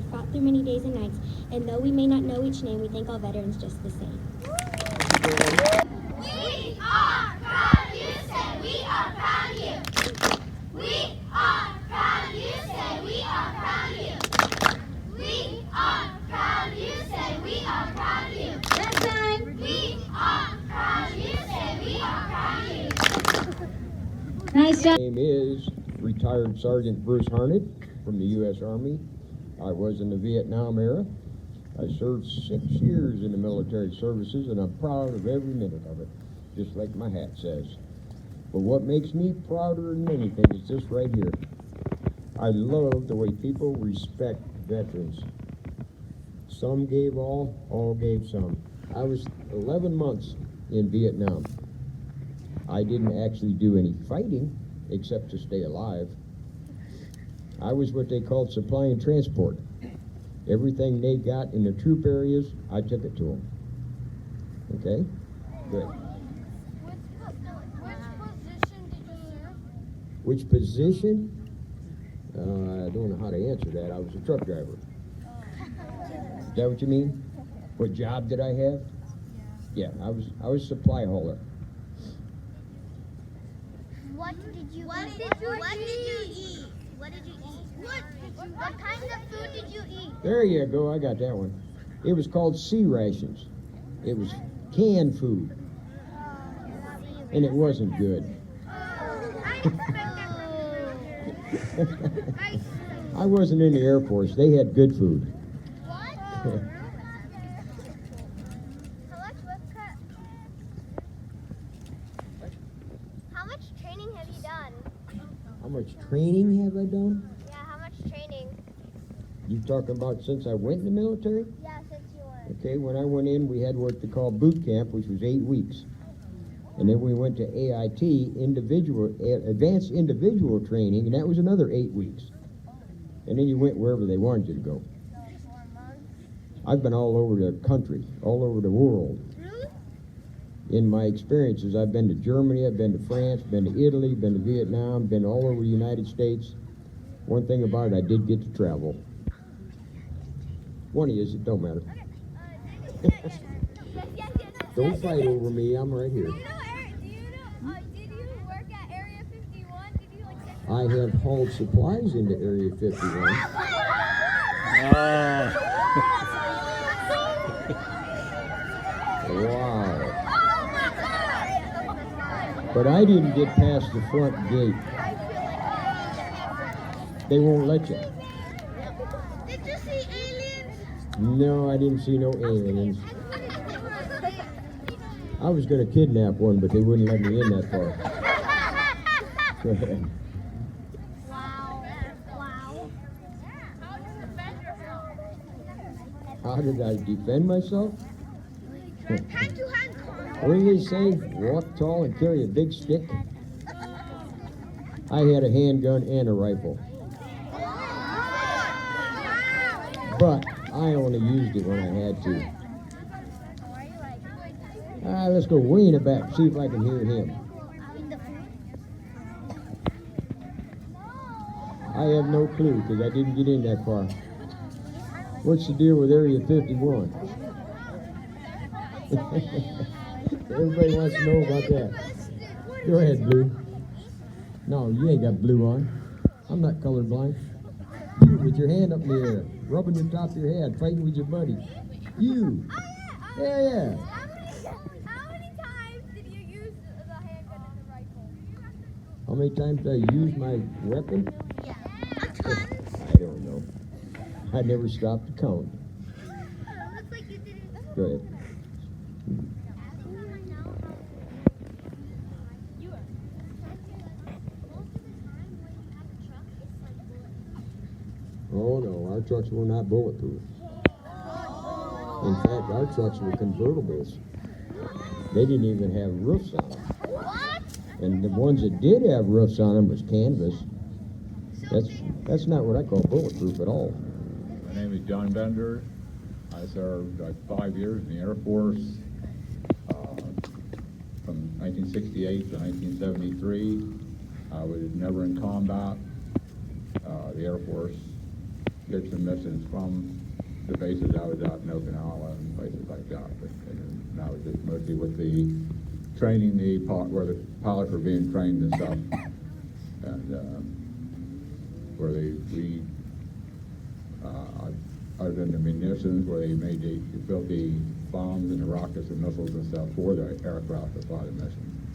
They fought through many days and nights, and though we may not know each name, we thank all veterans just the same. We are proud of you, say we are proud of you. We are proud of you, say we are proud of you. We are proud of you, say we are proud of you. Next time. We are proud of you, say we are proud of you. Nice job. My name is retired Sergeant Bruce Harned from the U.S. Army. I was in the Vietnam era. I served 6 years in the military services, and I'm proud of every minute of it, just like my hat says. But what makes me prouder than anything is this right here. I love the way people respect veterans. Some gave all gave some. I was 11 months in Vietnam. I didn't actually do any fighting except to stay alive. I was what they called supply and transport. Everything they got in the troop areas, I took it to them. Okay? Good. Which position? I don't know how to answer that. I was a truck driver. Is that what you mean? What job did I have? Yeah, I was supply hauler. What did you eat? What kind of food did you eat? There you go, I got that one. It was called sea rations. It was canned food. And it wasn't good. I wasn't in the Air Force. They had good food. How much training have you done? How much training have I done? Yeah, how much training? You talking about since I went in the military? Yeah, since you went. Okay, when I went in, we had what they call boot camp, which was 8 weeks. And then we went to AIT, advanced individual training, and that was another 8 weeks. And then you went wherever they wanted you to go. 4 months. I've been all over the country, all over the world. Really? In my experiences, I've been to Germany, I've been to France, been to Italy, been to Vietnam, been all over the United States. One thing about it, I did get to travel. One of you, it don't matter. Don't fight over me, I'm right here. Did you work at Area 51? Did you I have hauled supplies into Area 51. Wow. But I didn't get past the front gate. They won't let you. Did you see aliens? No, I didn't see no aliens. I was going to kidnap one, but they wouldn't let me in that far. Go ahead. Wow. How did I defend myself? Hand-to-hand combat. What do they say? Walk tall and carry a big stick? I had a handgun and a rifle. But I only used it when I had to. Let's go way in the back, see if I can hear him. I have no clue because I didn't get in that far. What's the deal with Area 51? Everybody wants to know about that. Go ahead, Blue. No, you ain't got blue on. I'm not colorblind. You with your hand up in the air, rubbing the top of your head, fighting with your buddy. You. Yeah. How many times did you use the handgun and the rifle? How many times did I use my weapon? Yeah. I don't know. I never stopped to count. Looks like you didn't. Go ahead. Oh no, our trucks were not bulletproof. In fact, our trucks were convertibles. They didn't even have roofs on them. What? And the ones that did have roofs on them was canvas. That's not what I call bulletproof at all. My name is John Bender. I served 5 years in the Air Force from 1968 to 1973. I was never in combat. The Air Force get some missions from the bases I was out in Okinawa and places like that. And I was just mostly with the training, where the pilots were being trained and stuff. And where other than the munitions, where they built the bombs and the rockets and missiles and stuff for the aircraft to fly the mission.